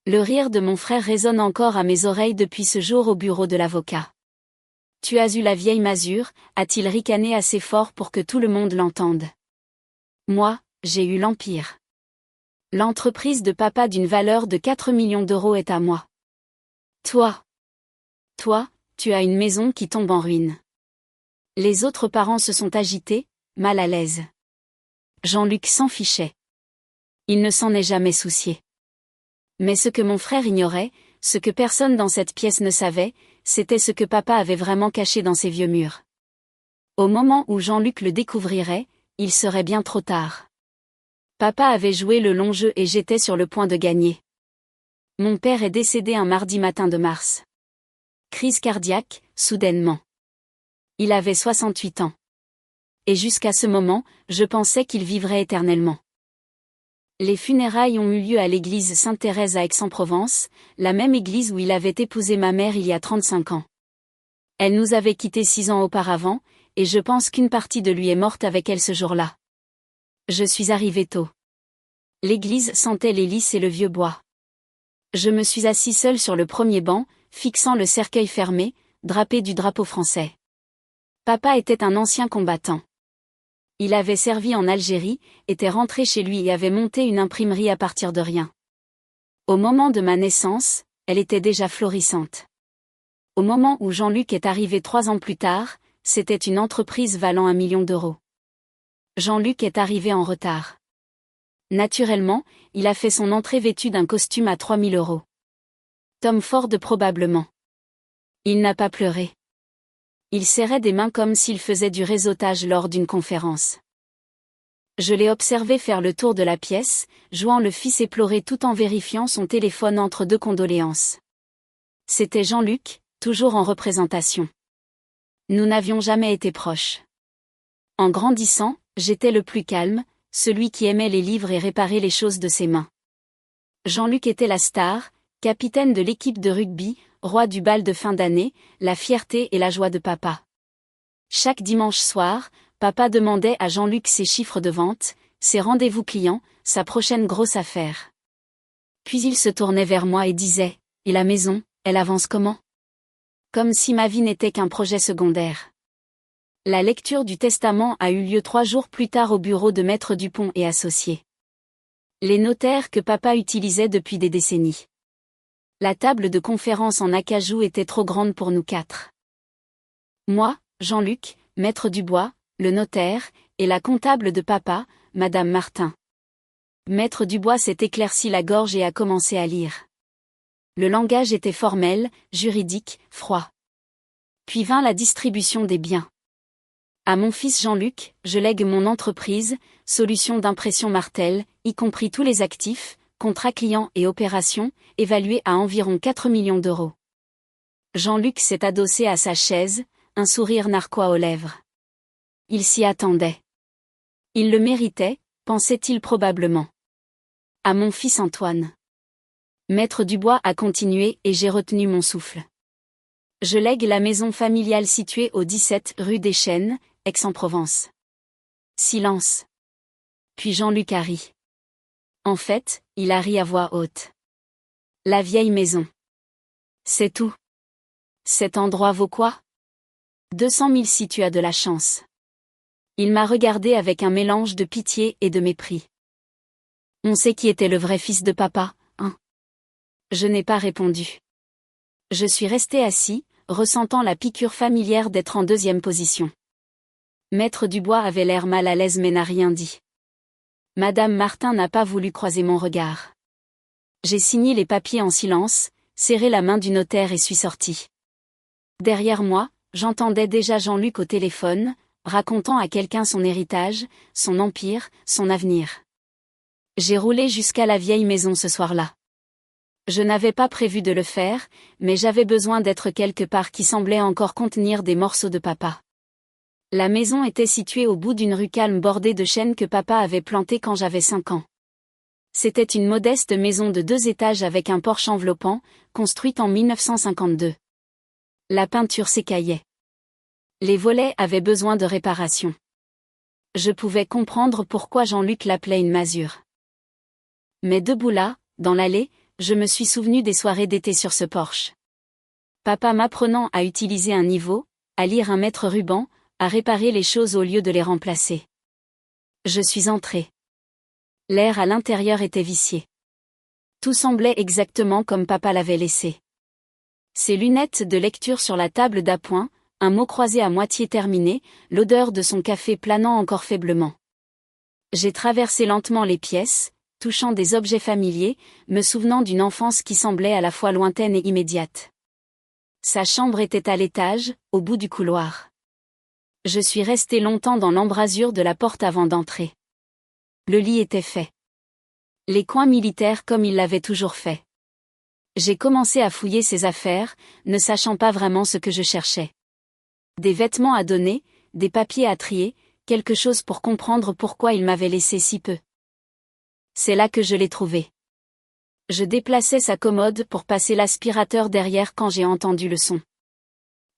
Le rire de mon frère résonne encore à mes oreilles depuis ce jour au bureau de l'avocat. Tu as eu la vieille masure, a-t-il ricané assez fort pour que tout le monde l'entende. Moi, j'ai eu l'Empire. L'entreprise de papa d'une valeur de 4 millions d'euros est à moi. Toi, tu as une maison qui tombe en ruine. Les autres parents se sont agités, mal à l'aise. Jean-Luc s'en fichait. Il ne s'en est jamais soucié. Mais ce que mon frère ignorait, ce que personne dans cette pièce ne savait, c'était ce que papa avait vraiment caché dans ses vieux murs. Au moment où Jean-Luc le découvrirait, il serait bien trop tard. Papa avait joué le long jeu et j'étais sur le point de gagner. Mon père est décédé un mardi matin de mars. Crise cardiaque, soudainement. Il avait 68 ans. Et jusqu'à ce moment, je pensais qu'il vivrait éternellement. Les funérailles ont eu lieu à l'église Sainte-Thérèse à Aix-en-Provence, la même église où il avait épousé ma mère il y a 35 ans. Elle nous avait quittés 6 ans auparavant, et je pense qu'une partie de lui est morte avec elle ce jour-là. Je suis arrivé tôt. L'église sentait les lys et le vieux bois. Je me suis assis seul sur le premier banc, fixant le cercueil fermé, drapé du drapeau français. Papa était un ancien combattant. Il avait servi en Algérie, était rentré chez lui et avait monté une imprimerie à partir de rien. Au moment de ma naissance, elle était déjà florissante. Au moment où Jean-Luc est arrivé 3 ans plus tard, c'était une entreprise valant 1 million d'euros. Jean-Luc est arrivé en retard. Naturellement, il a fait son entrée vêtu d'un costume à 3 000 euros. Tom Ford probablement. Il n'a pas pleuré. Il serrait des mains comme s'il faisait du réseautage lors d'une conférence. Je l'ai observé faire le tour de la pièce, jouant le fils éploré tout en vérifiant son téléphone entre 2 condoléances. C'était Jean-Luc, toujours en représentation. Nous n'avions jamais été proches. En grandissant, j'étais le plus calme, celui qui aimait les livres et réparer les choses de ses mains. Jean-Luc était la star, capitaine de l'équipe de rugby, roi du bal de fin d'année, la fierté et la joie de papa. Chaque dimanche soir, papa demandait à Jean-Luc ses chiffres de vente, ses rendez-vous clients, sa prochaine grosse affaire. Puis il se tournait vers moi et disait « Et la maison, elle avance comment ?» Comme si ma vie n'était qu'un projet secondaire. La lecture du testament a eu lieu 3 jours plus tard au bureau de Maître Dupont et associés. Les notaires que papa utilisait depuis des décennies. La table de conférence en acajou était trop grande pour nous 4. Moi, Jean-Luc, Maître Dubois, le notaire, et la comptable de papa, Madame Martin. Maître Dubois s'est éclairci la gorge et a commencé à lire. Le langage était formel, juridique, froid. Puis vint la distribution des biens. À mon fils Jean-Luc, je lègue mon entreprise, Solutions d'impression Martel, y compris tous les actifs, contrats clients et opérations, évalués à environ 4 millions d'euros. Jean-Luc s'est adossé à sa chaise, un sourire narquois aux lèvres. Il s'y attendait. Il le méritait, pensait-il probablement. À mon fils Antoine. Maître Dubois a continué et j'ai retenu mon souffle. Je lègue la maison familiale située au 17 rue des Chênes, Aix-en-Provence. Silence. Puis Jean-Luc a ri. En fait, il a ri à voix haute. La vieille maison. C'est tout. Cet endroit vaut quoi ? 200 000 si tu as de la chance. Il m'a regardé avec un mélange de pitié et de mépris. On sait qui était le vrai fils de papa, hein ? Je n'ai pas répondu. Je suis resté assis, ressentant la piqûre familière d'être en 2e position. Maître Dubois avait l'air mal à l'aise mais n'a rien dit. Madame Martin n'a pas voulu croiser mon regard. J'ai signé les papiers en silence, serré la main du notaire et suis sorti. Derrière moi, j'entendais déjà Jean-Luc au téléphone, racontant à quelqu'un son héritage, son empire, son avenir. J'ai roulé jusqu'à la vieille maison ce soir-là. Je n'avais pas prévu de le faire, mais j'avais besoin d'être quelque part qui semblait encore contenir des morceaux de papa. La maison était située au bout d'une rue calme bordée de chênes que papa avait plantées quand j'avais 5 ans. C'était une modeste maison de 2 étages avec un porche enveloppant, construite en 1952. La peinture s'écaillait. Les volets avaient besoin de réparation. Je pouvais comprendre pourquoi Jean-Luc l'appelait une masure. Mais debout là, dans l'allée, je me suis souvenu des soirées d'été sur ce porche. Papa m'apprenant à utiliser un niveau, à lire un mètre ruban, à réparer les choses au lieu de les remplacer. Je suis entré. L'air à l'intérieur était vicié. Tout semblait exactement comme papa l'avait laissé. Ses lunettes de lecture sur la table d'appoint, un mot croisé à moitié terminé, l'odeur de son café planant encore faiblement. J'ai traversé lentement les pièces, touchant des objets familiers, me souvenant d'une enfance qui semblait à la fois lointaine et immédiate. Sa chambre était à l'étage, au bout du couloir. Je suis resté longtemps dans l'embrasure de la porte avant d'entrer. Le lit était fait. Les coins militaires comme il l'avait toujours fait. J'ai commencé à fouiller ses affaires, ne sachant pas vraiment ce que je cherchais. Des vêtements à donner, des papiers à trier, quelque chose pour comprendre pourquoi il m'avait laissé si peu. C'est là que je l'ai trouvé. Je déplaçais sa commode pour passer l'aspirateur derrière quand j'ai entendu le son.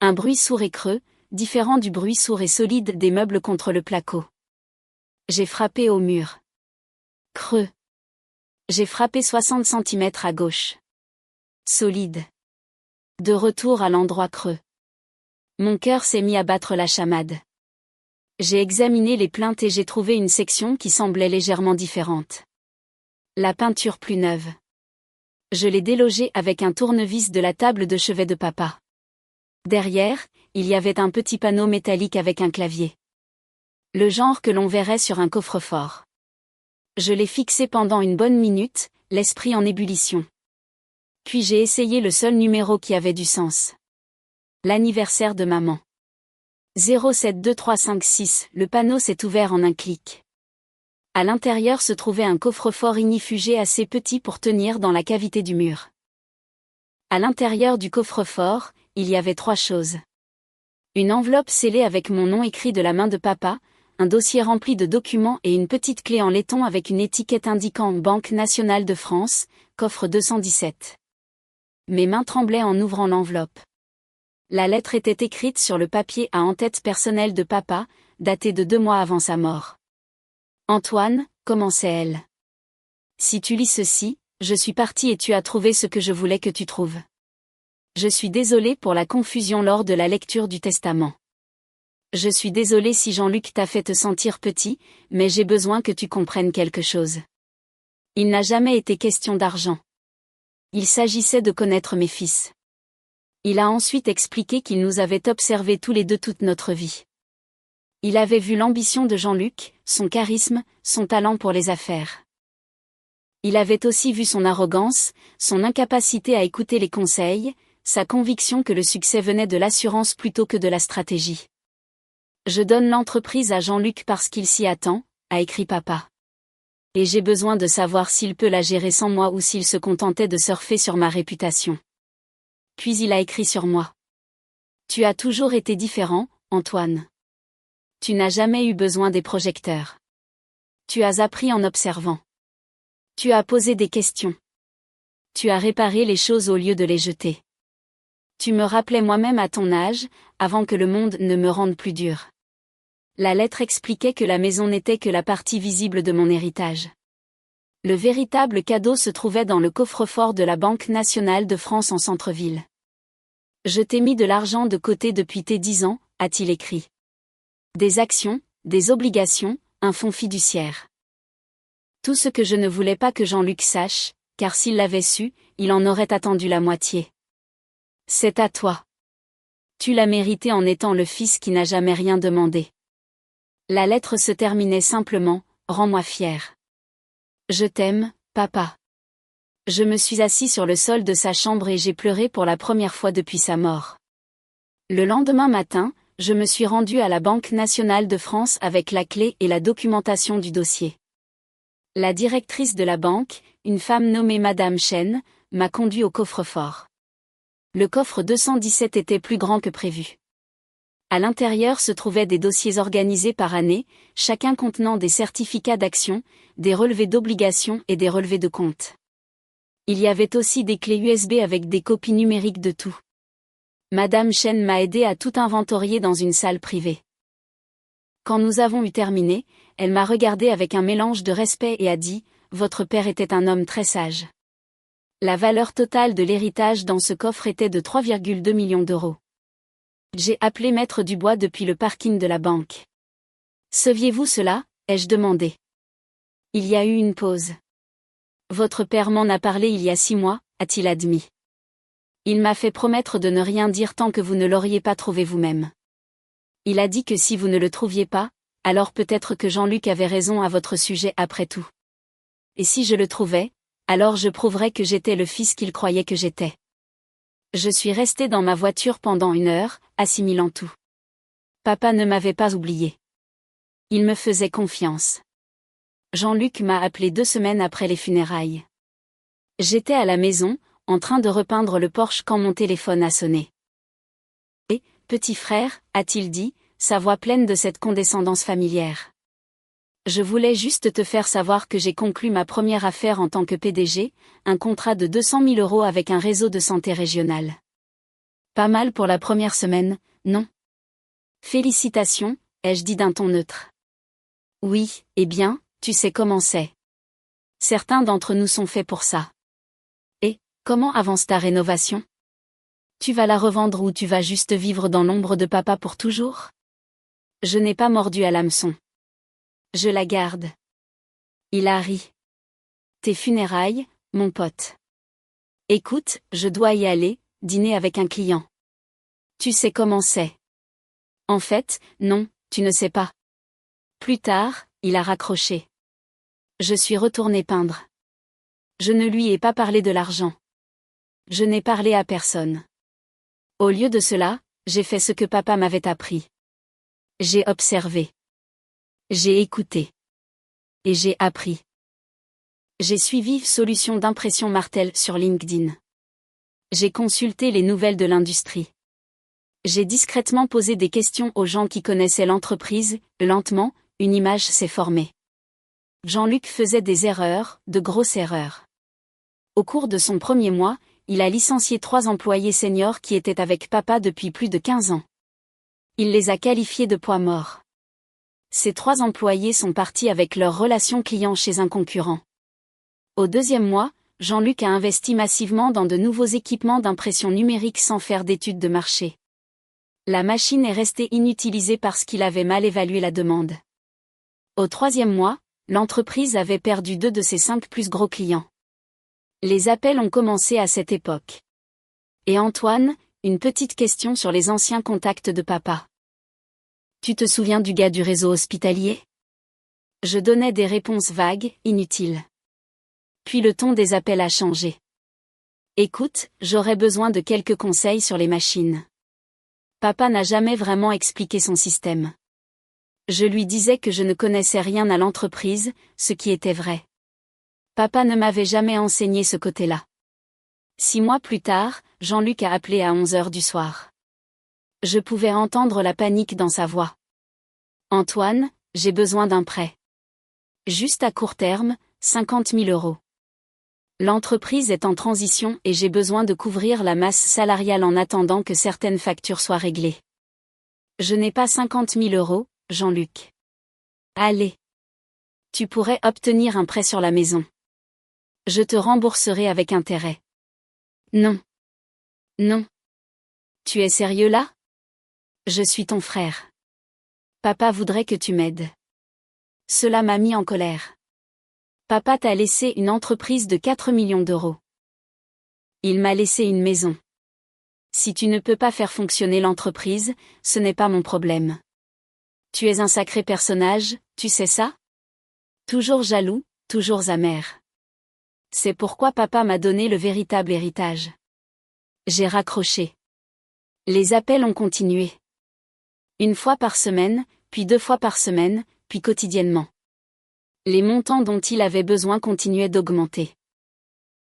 Un bruit sourd et creux, différent du bruit sourd et solide des meubles contre le placo. J'ai frappé au mur. Creux. J'ai frappé 60 cm à gauche. Solide. De retour à l'endroit creux. Mon cœur s'est mis à battre la chamade. J'ai examiné les plaintes et j'ai trouvé une section qui semblait légèrement différente. La peinture plus neuve. Je l'ai délogée avec un tournevis de la table de chevet de papa. Derrière, il y avait un petit panneau métallique avec un clavier. Le genre que l'on verrait sur un coffre-fort. Je l'ai fixé pendant une bonne minute, l'esprit en ébullition. Puis j'ai essayé le seul numéro qui avait du sens. L'anniversaire de maman. 072356, le panneau s'est ouvert en un clic. À l'intérieur se trouvait un coffre-fort ignifugé assez petit pour tenir dans la cavité du mur. À l'intérieur du coffre-fort, il y avait 3 choses. Une enveloppe scellée avec mon nom écrit de la main de papa, un dossier rempli de documents et une petite clé en laiton avec une étiquette indiquant Banque nationale de France, coffre 217. Mes mains tremblaient en ouvrant l'enveloppe. La lettre était écrite sur le papier à en-tête personnel de papa, daté de 2 mois avant sa mort. Antoine, commençait-elle. Si tu lis ceci, je suis partie et tu as trouvé ce que je voulais que tu trouves. Je suis désolée pour la confusion lors de la lecture du testament. Je suis désolée si Jean-Luc t'a fait te sentir petit, mais j'ai besoin que tu comprennes quelque chose. Il n'a jamais été question d'argent. Il s'agissait de connaître mes fils. Il a ensuite expliqué qu'il nous avait observés tous les deux toute notre vie. Il avait vu l'ambition de Jean-Luc, son charisme, son talent pour les affaires. Il avait aussi vu son arrogance, son incapacité à écouter les conseils, sa conviction que le succès venait de l'assurance plutôt que de la stratégie. Je donne l'entreprise à Jean-Luc parce qu'il s'y attend, a écrit papa. Et j'ai besoin de savoir s'il peut la gérer sans moi ou s'il se contentait de surfer sur ma réputation. Puis il a écrit sur moi. Tu as toujours été différent, Antoine. Tu n'as jamais eu besoin des projecteurs. Tu as appris en observant. Tu as posé des questions. Tu as réparé les choses au lieu de les jeter. Tu me rappelais moi-même à ton âge, avant que le monde ne me rende plus dur. La lettre expliquait que la maison n'était que la partie visible de mon héritage. Le véritable cadeau se trouvait dans le coffre-fort de la Banque nationale de France en centre-ville. Je t'ai mis de l'argent de côté depuis tes 10 ans, a-t-il écrit. Des actions, des obligations, un fonds fiduciaire. Tout ce que je ne voulais pas que Jean-Luc sache, car s'il l'avait su, il en aurait attendu la moitié. C'est à toi. Tu l'as mérité en étant le fils qui n'a jamais rien demandé. La lettre se terminait simplement, rends-moi fier. Je t'aime, papa. Je me suis assis sur le sol de sa chambre et j'ai pleuré pour la première fois depuis sa mort. Le lendemain matin, je me suis rendu à la Banque nationale de France avec la clé et la documentation du dossier. La directrice de la banque, une femme nommée Madame Chen, m'a conduit au coffre-fort. Le coffre 217 était plus grand que prévu. À l'intérieur se trouvaient des dossiers organisés par année, chacun contenant des certificats d'action, des relevés d'obligations et des relevés de compte. Il y avait aussi des clés USB avec des copies numériques de tout. Madame Chen m'a aidé à tout inventorier dans une salle privée. Quand nous avons eu terminé, elle m'a regardé avec un mélange de respect et a dit « Votre père était un homme très sage. La valeur totale de l'héritage dans ce coffre était de 3,2 millions d'euros. J'ai appelé Maître Dubois depuis le parking de la banque. Saviez-vous cela ? Ai-je demandé. Il y a eu une pause. Votre père m'en a parlé il y a 6 mois, a-t-il admis. Il m'a fait promettre de ne rien dire tant que vous ne l'auriez pas trouvé vous-même. Il a dit que si vous ne le trouviez pas, alors peut-être que Jean-Luc avait raison à votre sujet après tout. Et si je le trouvais, alors je prouverais que j'étais le fils qu'il croyait que j'étais. Je suis restée dans ma voiture pendant 1 heure, assimilant tout. Papa ne m'avait pas oublié. Il me faisait confiance. Jean-Luc m'a appelé 2 semaines après les funérailles. J'étais à la maison, en train de repeindre le porche quand mon téléphone a sonné. Et, petit frère, a-t-il dit, sa voix pleine de cette condescendance familière. Je voulais juste te faire savoir que j'ai conclu ma première affaire en tant que PDG, un contrat de 200 000 € avec un réseau de santé régional. Pas mal pour la première semaine, non? Félicitations, ai-je dit d'un ton neutre. Oui, eh bien, tu sais comment c'est. Certains d'entre nous sont faits pour ça. Et, comment avance ta rénovation? Tu vas la revendre ou tu vas juste vivre dans l'ombre de papa pour toujours? Je n'ai pas mordu à l'hameçon. Je la garde. Il a ri. Tes funérailles, mon pote. Écoute, je dois y aller, dîner avec un client. Tu sais comment c'est. En fait, non, tu ne sais pas. Plus tard, il a raccroché. Je suis retournée peindre. Je ne lui ai pas parlé de l'argent. Je n'ai parlé à personne. Au lieu de cela, j'ai fait ce que papa m'avait appris. J'ai observé. J'ai écouté. Et j'ai appris. J'ai suivi Solutions d'impression Martel sur LinkedIn. J'ai consulté les nouvelles de l'industrie. J'ai discrètement posé des questions aux gens qui connaissaient l'entreprise, lentement, une image s'est formée. Jean-Luc faisait des erreurs, de grosses erreurs. Au cours de son premier mois, il a licencié 3 employés seniors qui étaient avec papa depuis plus de 15 ans. Il les a qualifiés de poids mort. Ces 3 employés sont partis avec leur relation client chez un concurrent. Au 2e mois, Jean-Luc a investi massivement dans de nouveaux équipements d'impression numérique sans faire d'études de marché. La machine est restée inutilisée parce qu'il avait mal évalué la demande. Au 3e mois, l'entreprise avait perdu 2 de ses 5 plus gros clients. Les appels ont commencé à cette époque. Et Antoine, une petite question sur les anciens contacts de papa. Tu te souviens du gars du réseau hospitalier? Je donnais des réponses vagues, inutiles. Puis le ton des appels a changé. Écoute, j'aurais besoin de quelques conseils sur les machines. Papa n'a jamais vraiment expliqué son système. Je lui disais que je ne connaissais rien à l'entreprise, ce qui était vrai. Papa ne m'avait jamais enseigné ce côté-là. 6 mois plus tard, Jean-Luc a appelé à 11 h du soir. Je pouvais entendre la panique dans sa voix. Antoine, j'ai besoin d'un prêt. Juste à court terme, 50 000 €. L'entreprise est en transition et j'ai besoin de couvrir la masse salariale en attendant que certaines factures soient réglées. Je n'ai pas 50 000 €, Jean-Luc. Allez. Tu pourrais obtenir un prêt sur la maison. Je te rembourserai avec intérêt. Non. Non. Tu es sérieux là? Je suis ton frère. Papa voudrait que tu m'aides. Cela m'a mis en colère. Papa t'a laissé une entreprise de 4 millions d'euros. Il m'a laissé une maison. Si tu ne peux pas faire fonctionner l'entreprise, ce n'est pas mon problème. Tu es un sacré personnage, tu sais ça? Toujours jaloux, toujours amer. C'est pourquoi papa m'a donné le véritable héritage. J'ai raccroché. Les appels ont continué. 1 fois par semaine, puis 2 fois par semaine, puis quotidiennement. Les montants dont il avait besoin continuaient d'augmenter.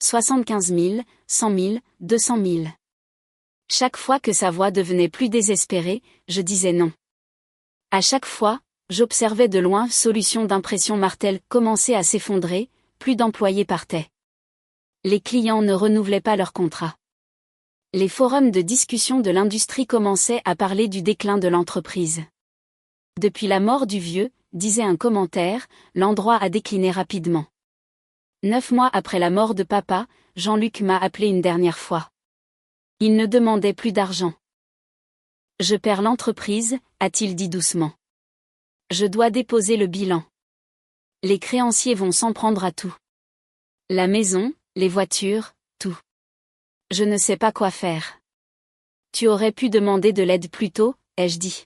75 000, 100 000, 200 000. Chaque fois que sa voix devenait plus désespérée, je disais non. À chaque fois, j'observais de loin Solutions d'impression Martel commencer à s'effondrer, plus d'employés partaient. Les clients ne renouvelaient pas leur contrat. Les forums de discussion de l'industrie commençaient à parler du déclin de l'entreprise. Depuis la mort du vieux, disait un commentaire, l'endroit a décliné rapidement. 9 mois après la mort de papa, Jean-Luc m'a appelé une dernière fois. Il ne demandait plus d'argent. Je perds l'entreprise, a-t-il dit doucement. Je dois déposer le bilan. Les créanciers vont s'en prendre à tout. La maison, les voitures, tout. Je ne sais pas quoi faire. Tu aurais pu demander de l'aide plus tôt, ai-je dit.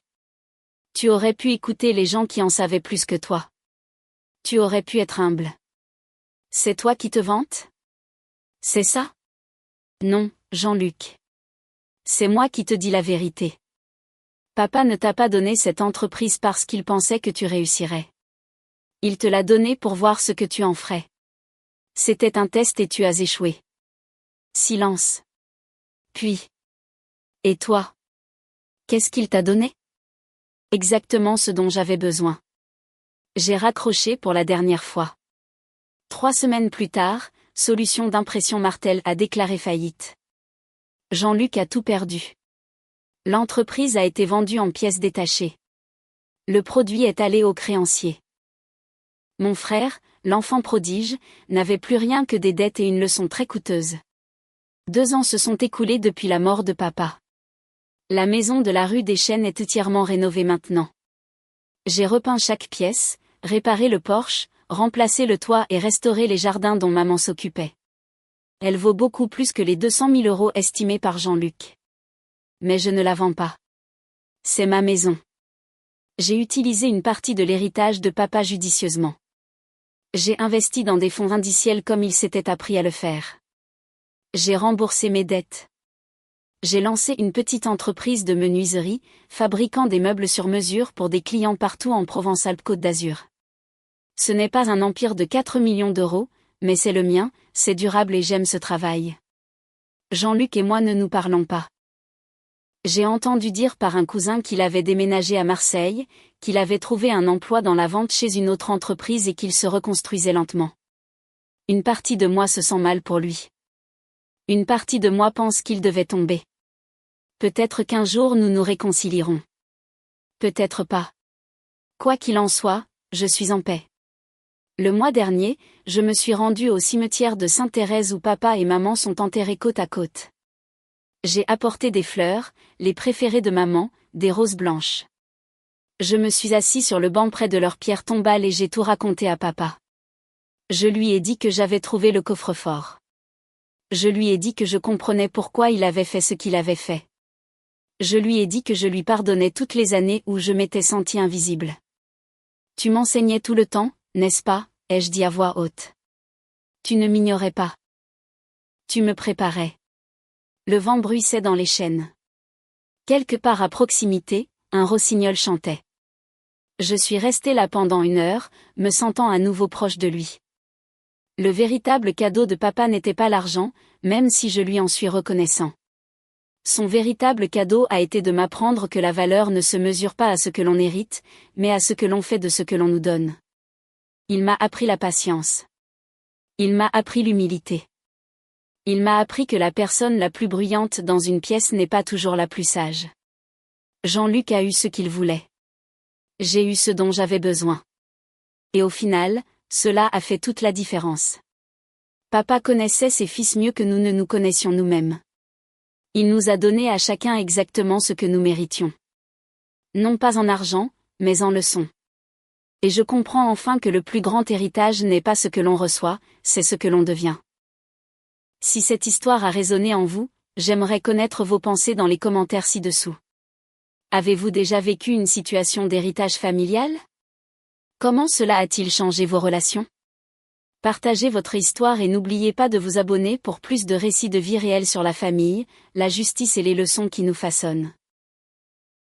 Tu aurais pu écouter les gens qui en savaient plus que toi. Tu aurais pu être humble. C'est toi qui te vantes? C'est ça? Non, Jean-Luc. C'est moi qui te dis la vérité. Papa ne t'a pas donné cette entreprise parce qu'il pensait que tu réussirais. Il te l'a donnée pour voir ce que tu en ferais. C'était un test et tu as échoué. Silence. Puis. Et toi? Qu'est-ce qu'il t'a donné? Exactement ce dont j'avais besoin. J'ai raccroché pour la dernière fois. 3 semaines plus tard, Solutions d'impression Martel a déclaré faillite. Jean-Luc a tout perdu. L'entreprise a été vendue en pièces détachées. Le produit est allé aux créanciers. Mon frère, l'enfant prodige, n'avait plus rien que des dettes et une leçon très coûteuse. 2 ans se sont écoulés depuis la mort de papa. La maison de la rue des Chênes est entièrement rénovée maintenant. J'ai repeint chaque pièce, réparé le porche, remplacé le toit et restauré les jardins dont maman s'occupait. Elle vaut beaucoup plus que les 200 000 € estimés par Jean-Luc. Mais je ne la vends pas. C'est ma maison. J'ai utilisé une partie de l'héritage de papa judicieusement. J'ai investi dans des fonds indiciels comme il s'était appris à le faire. J'ai remboursé mes dettes. J'ai lancé une petite entreprise de menuiserie, fabriquant des meubles sur mesure pour des clients partout en Provence-Alpes-Côte d'Azur. Ce n'est pas un empire de 4 millions d'euros, mais c'est le mien, c'est durable et j'aime ce travail. Jean-Luc et moi ne nous parlons pas. J'ai entendu dire par un cousin qu'il avait déménagé à Marseille, qu'il avait trouvé un emploi dans la vente chez une autre entreprise et qu'il se reconstruisait lentement. Une partie de moi se sent mal pour lui. Une partie de moi pense qu'il devait tomber. Peut-être qu'un jour nous nous réconcilierons. Peut-être pas. Quoi qu'il en soit, je suis en paix. Le mois dernier, je me suis rendue au cimetière de Sainte-Thérèse où papa et maman sont enterrés côte à côte. J'ai apporté des fleurs, les préférées de maman, des roses blanches. Je me suis assis sur le banc près de leur pierre tombale et j'ai tout raconté à papa. Je lui ai dit que j'avais trouvé le coffre-fort. Je lui ai dit que je comprenais pourquoi il avait fait ce qu'il avait fait. Je lui ai dit que je lui pardonnais toutes les années où je m'étais sentie invisible. Tu m'enseignais tout le temps, n'est-ce pas, ai-je dit à voix haute. Tu ne m'ignorais pas. Tu me préparais. Le vent bruissait dans les chênes. Quelque part à proximité, un rossignol chantait. Je suis restée là pendant 1 heure, me sentant à nouveau proche de lui. Le véritable cadeau de papa n'était pas l'argent, même si je lui en suis reconnaissant. Son véritable cadeau a été de m'apprendre que la valeur ne se mesure pas à ce que l'on hérite, mais à ce que l'on fait de ce que l'on nous donne. Il m'a appris la patience. Il m'a appris l'humilité. Il m'a appris que la personne la plus bruyante dans une pièce n'est pas toujours la plus sage. Jean-Luc a eu ce qu'il voulait. J'ai eu ce dont j'avais besoin. Et au final, cela a fait toute la différence. Papa connaissait ses fils mieux que nous ne nous connaissions nous-mêmes. Il nous a donné à chacun exactement ce que nous méritions. Non pas en argent, mais en leçons. Et je comprends enfin que le plus grand héritage n'est pas ce que l'on reçoit, c'est ce que l'on devient. Si cette histoire a résonné en vous, j'aimerais connaître vos pensées dans les commentaires ci-dessous. Avez-vous déjà vécu une situation d'héritage familial? Comment cela a-t-il changé vos relations? Partagez votre histoire et n'oubliez pas de vous abonner pour plus de récits de vie réelle sur la famille, la justice et les leçons qui nous façonnent.